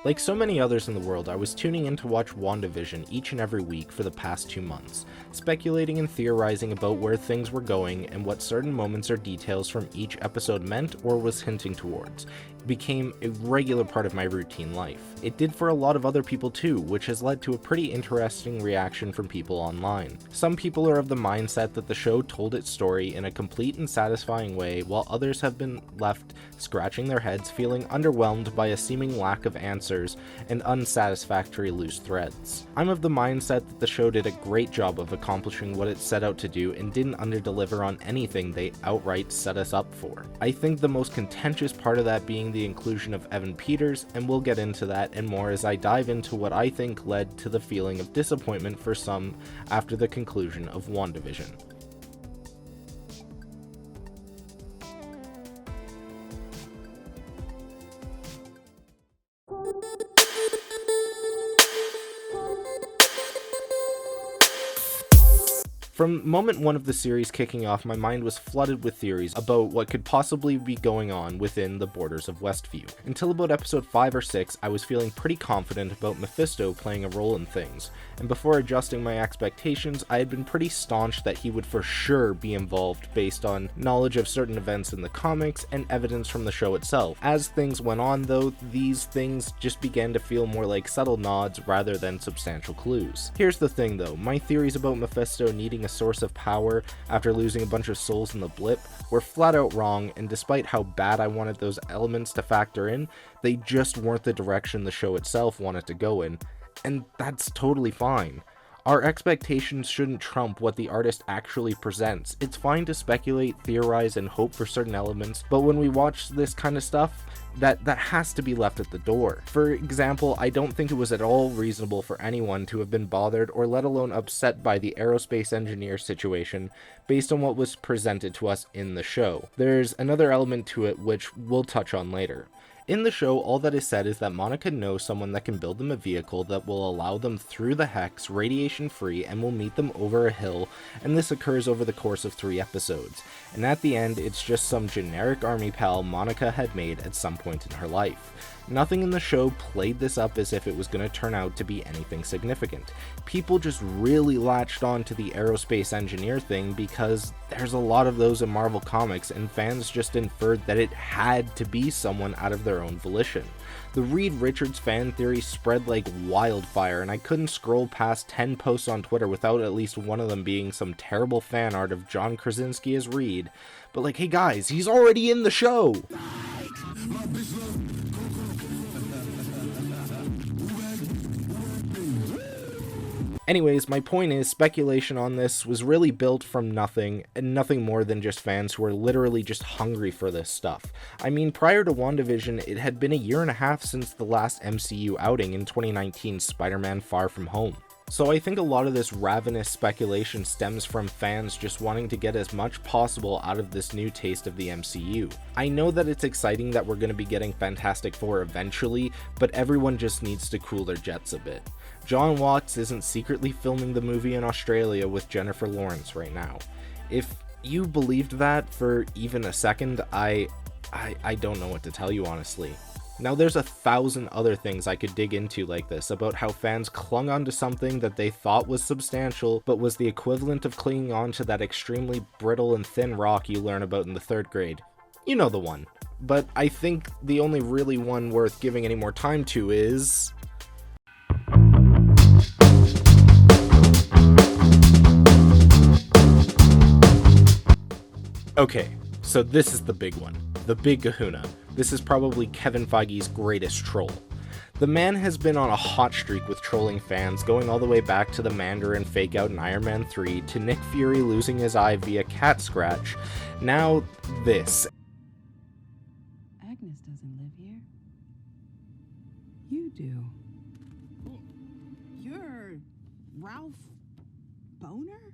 Like so many others in the world, I was tuning in to watch WandaVision each and every week for the past 2 months, speculating and theorizing about where things were going and what certain moments or details from each episode meant or was hinting towards. It became a regular part of my routine life. It did for a lot of other people too, which has led to a pretty interesting reaction from people online. Some people are of the mindset that the show told its story in a complete and satisfying way, while others have been left scratching their heads, feeling underwhelmed by a seeming lack of answers and unsatisfactory loose threads. I'm of the mindset that the show did a great job of accomplishing what it set out to do and didn't underdeliver on anything they outright set us up for. I think the most contentious part of that being the inclusion of Evan Peters, and we'll get into that and more as I dive into what I think led to the feeling of disappointment for some after the conclusion of WandaVision. From moment one of the series kicking off, my mind was flooded with theories about what could possibly be going on within the borders of Westview. Until about episode 5 or 6, I was feeling pretty confident about Mephisto playing a role in things, and before adjusting my expectations, I had been pretty staunch that he would for sure be involved based on knowledge of certain events in the comics and evidence from the show itself. As things went on though, these things just began to feel more like subtle nods rather than substantial clues. Here's the thing though, my theories about Mephisto needing a source of power after losing a bunch of souls in the blip were flat out wrong, and despite how bad I wanted those elements to factor in, they just weren't the direction the show itself wanted to go in, and that's totally fine. Our expectations shouldn't trump what the artist actually presents. It's fine to speculate, theorize, and hope for certain elements, but when we watch this kind of stuff, that has to be left at the door. For example, I don't think it was at all reasonable for anyone to have been bothered or let alone upset by the Aerospace Engineer situation based on what was presented to us in the show. There's another element to it which we'll touch on later. In the show, all that is said is that Monica knows someone that can build them a vehicle that will allow them through the hex, radiation-free, and will meet them over a hill, and this occurs over the course of 3 episodes. And at the end, it's just some generic army pal Monica had made at some point in her life. Nothing in the show played this up as if it was going to turn out to be anything significant. People just really latched on to the Aerospace Engineer thing because there's a lot of those in Marvel Comics, and fans just inferred that it had to be someone out of their own volition. The Reed Richards fan theory spread like wildfire, and I couldn't scroll past 10 posts on Twitter without at least one of them being some terrible fan art of John Krasinski as Reed. But like, hey guys, he's already in the show! Anyways, my point is, speculation on this was really built from nothing, and nothing more than just fans who are literally just hungry for this stuff. I mean, prior to WandaVision, it had been 1.5 years since the last MCU outing in 2019's Spider-Man Far From Home. So I think a lot of this ravenous speculation stems from fans just wanting to get as much possible out of this new taste of the MCU. I know that it's exciting that we're going to be getting Fantastic Four eventually, but everyone just needs to cool their jets a bit. John Watts isn't secretly filming the movie in Australia with Jennifer Lawrence right now. If you believed that for even a second, I don't know what to tell you honestly. Now there's 1,000 other things I could dig into like this about how fans clung onto something that they thought was substantial, but was the equivalent of clinging on to that extremely brittle and thin rock you learn about in the 3rd grade. You know the one. But I think the only really one worth giving any more time to is... Okay, so this is the big one. The big kahuna. This is probably Kevin Feige's greatest troll. The man has been on a hot streak with trolling fans, going all the way back to the Mandarin fake out in Iron Man 3, to Nick Fury losing his eye via cat scratch. Now this. Agnes doesn't live here. You do. You're Ralph Bohner?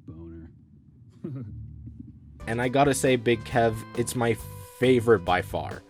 Bohner. And I gotta say, Big Kev, it's my favorite by far.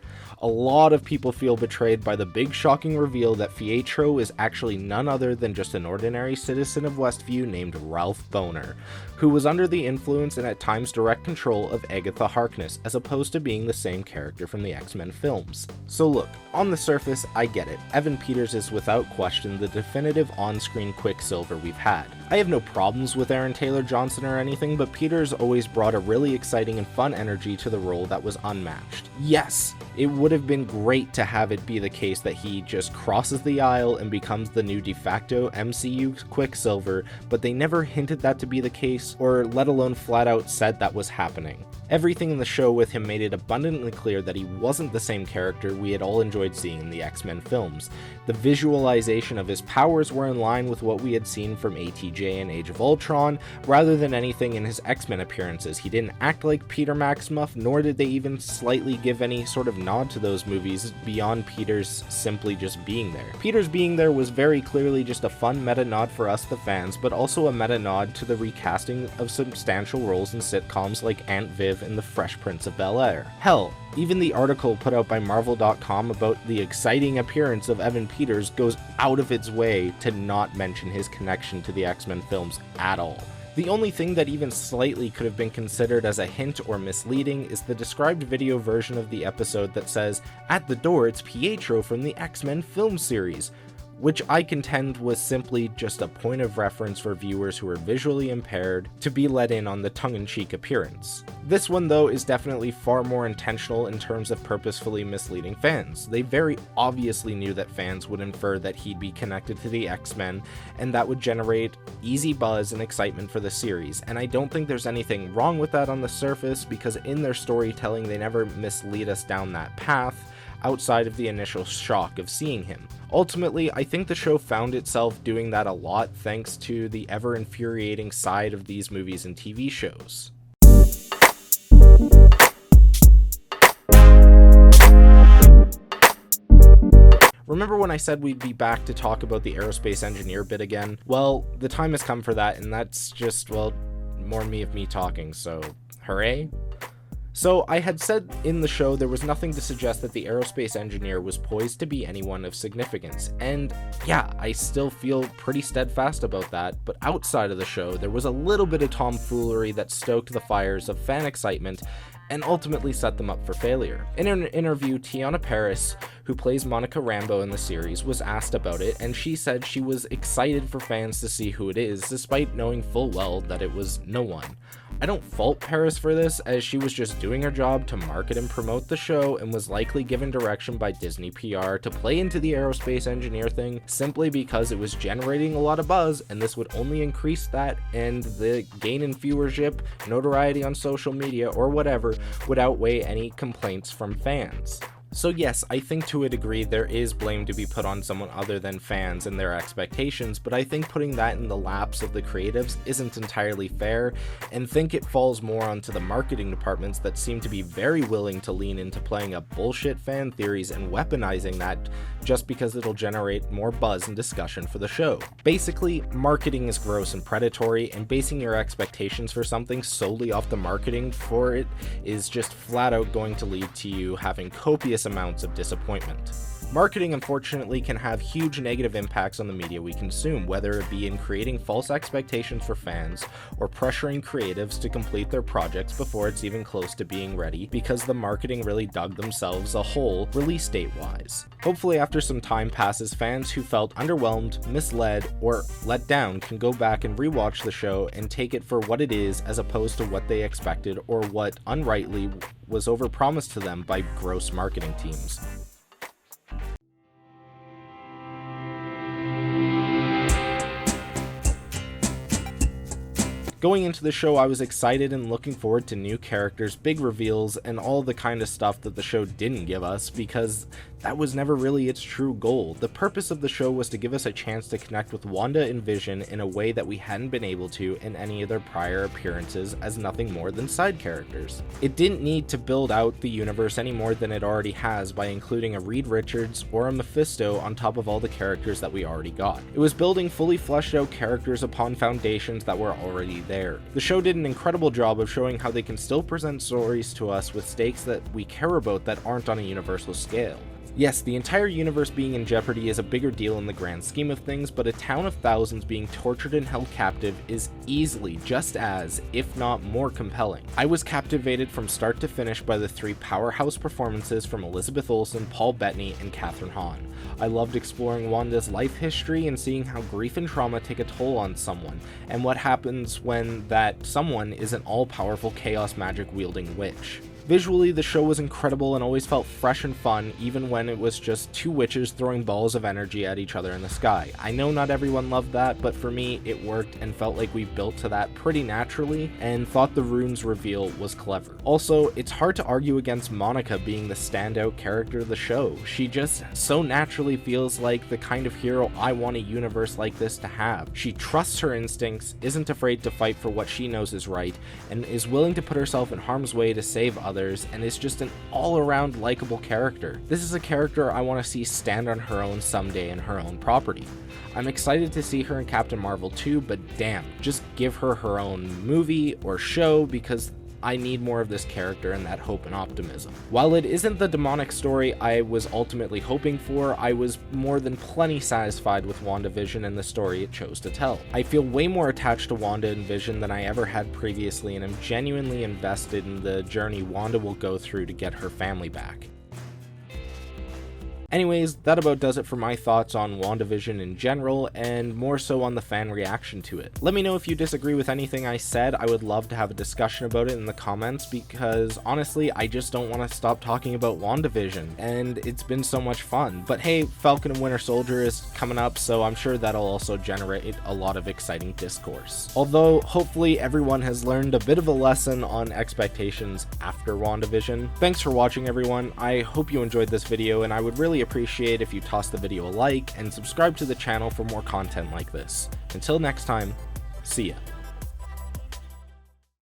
A lot of people feel betrayed by the big shocking reveal that Pietro is actually none other than just an ordinary citizen of Westview named Ralph Bohner, who was under the influence and at times direct control of Agatha Harkness, as opposed to being the same character from the X-Men films. So look, on the surface, I get it. Evan Peters is without question the definitive on-screen Quicksilver we've had. I have no problems with Aaron Taylor-Johnson or anything, but Peters always brought a really exciting and fun energy to the role that was unmatched. Yes, it would have been great to have it be the case that he just crosses the aisle and becomes the new de facto MCU Quicksilver, but they never hinted that to be the case, or let alone flat out said that was happening. Everything in the show with him made it abundantly clear that he wasn't the same character we had all enjoyed seeing in the X-Men films. The visualization of his powers were in line with what we had seen from ATJ in Age of Ultron, rather than anything in his X-Men appearances. He didn't act like Peter Maximoff, nor did they even slightly give any sort of nod to those movies beyond Peter's simply just being there. Peter's being there was very clearly just a fun meta-nod for us the fans, but also a meta-nod to the recasting of substantial roles in sitcoms like Aunt Viv and The Fresh Prince of Bel-Air. Hell, even the article put out by Marvel.com about the exciting appearance of Evan Peters goes out of its way to not mention his connection to the X-Men films at all. The only thing that even slightly could have been considered as a hint or misleading is the described video version of the episode that says, "At the door, it's Pietro from the X-Men film series," which I contend was simply just a point of reference for viewers who are visually impaired to be let in on the tongue-in-cheek appearance. This one, though, is definitely far more intentional in terms of purposefully misleading fans. They very obviously knew that fans would infer that he'd be connected to the X-Men, and that would generate easy buzz and excitement for the series, and I don't think there's anything wrong with that on the surface, because in their storytelling they never mislead us down that path, outside of the initial shock of seeing him. Ultimately, I think the show found itself doing that a lot thanks to the ever-infuriating side of these movies and TV shows. Remember when I said we'd be back to talk about the Aerospace Engineer bit again? Well, the time has come for that, and that's just, well, more of me talking, so hooray? So I had said in the show there was nothing to suggest that the Aerospace Engineer was poised to be anyone of significance, and yeah, I still feel pretty steadfast about that, but outside of the show there was a little bit of tomfoolery that stoked the fires of fan excitement and ultimately set them up for failure. In an interview, Tiana Paris, who plays Monica Rambeau in the series, was asked about it, and she said she was excited for fans to see who it is, despite knowing full well that it was no one. I don't fault Paris for this, as she was just doing her job to market and promote the show and was likely given direction by Disney PR to play into the Aerospace Engineer thing simply because it was generating a lot of buzz, and this would only increase that, and the gain in viewership, notoriety on social media, or whatever would outweigh any complaints from fans. So yes, I think to a degree there is blame to be put on someone other than fans and their expectations, but I think putting that in the laps of the creatives isn't entirely fair, and think it falls more onto the marketing departments that seem to be very willing to lean into playing up bullshit fan theories and weaponizing that just because it'll generate more buzz and discussion for the show. Basically, marketing is gross and predatory, and basing your expectations for something solely off the marketing for it is just flat out going to lead to you having copious amounts of disappointment. Marketing, unfortunately, can have huge negative impacts on the media we consume, whether it be in creating false expectations for fans or pressuring creatives to complete their projects before it's even close to being ready because the marketing really dug themselves a hole release date-wise. Hopefully, after some time passes, fans who felt underwhelmed, misled, or let down can go back and rewatch the show and take it for what it is as opposed to what they expected or what unrightly was overpromised to them by gross marketing teams. Going into the show, I was excited and looking forward to new characters, big reveals, and all the kind of stuff that the show didn't give us, because that was never really its true goal. The purpose of the show was to give us a chance to connect with Wanda and Vision in a way that we hadn't been able to in any of their prior appearances as nothing more than side characters. It didn't need to build out the universe any more than it already has by including a Reed Richards or a Mephisto on top of all the characters that we already got. It was building fully fleshed out characters upon foundations that were already there. The show did an incredible job of showing how they can still present stories to us with stakes that we care about that aren't on a universal scale. Yes, the entire universe being in jeopardy is a bigger deal in the grand scheme of things, but a town of thousands being tortured and held captive is easily just as, if not more compelling. I was captivated from start to finish by the three powerhouse performances from Elizabeth Olsen, Paul Bettany, and Kathryn Hahn. I loved exploring Wanda's life history and seeing how grief and trauma take a toll on someone, and what happens when that someone is an all-powerful chaos magic wielding witch. Visually, the show was incredible and always felt fresh and fun, even when it was just two witches throwing balls of energy at each other in the sky. I know not everyone loved that, but for me, it worked and felt like we built to that pretty naturally, and thought the rune's reveal was clever. Also, it's hard to argue against Monica being the standout character of the show. She just so naturally feels like the kind of hero I want a universe like this to have. She trusts her instincts, isn't afraid to fight for what she knows is right, and is willing to put herself in harm's way to save others, and is just an all-around likable character. This is a character I want to see stand on her own someday in her own property. I'm excited to see her in Captain Marvel too, but damn, just give her her own movie or show, because I need more of this character and that hope and optimism. While it isn't the demonic story I was ultimately hoping for, I was more than plenty satisfied with WandaVision and the story it chose to tell. I feel way more attached to Wanda and Vision than I ever had previously, and am genuinely invested in the journey Wanda will go through to get her family back. Anyways, that about does it for my thoughts on WandaVision in general, and more so on the fan reaction to it. Let me know if you disagree with anything I said. I would love to have a discussion about it in the comments, because honestly, I just don't want to stop talking about WandaVision, and it's been so much fun. But hey, Falcon and Winter Soldier is coming up, so I'm sure that'll also generate a lot of exciting discourse. Although, hopefully everyone has learned a bit of a lesson on expectations after WandaVision. Thanks for watching, everyone. I hope you enjoyed this video, and I would really appreciate if you toss the video a like and subscribe to the channel for more content like this. Until next time, see ya.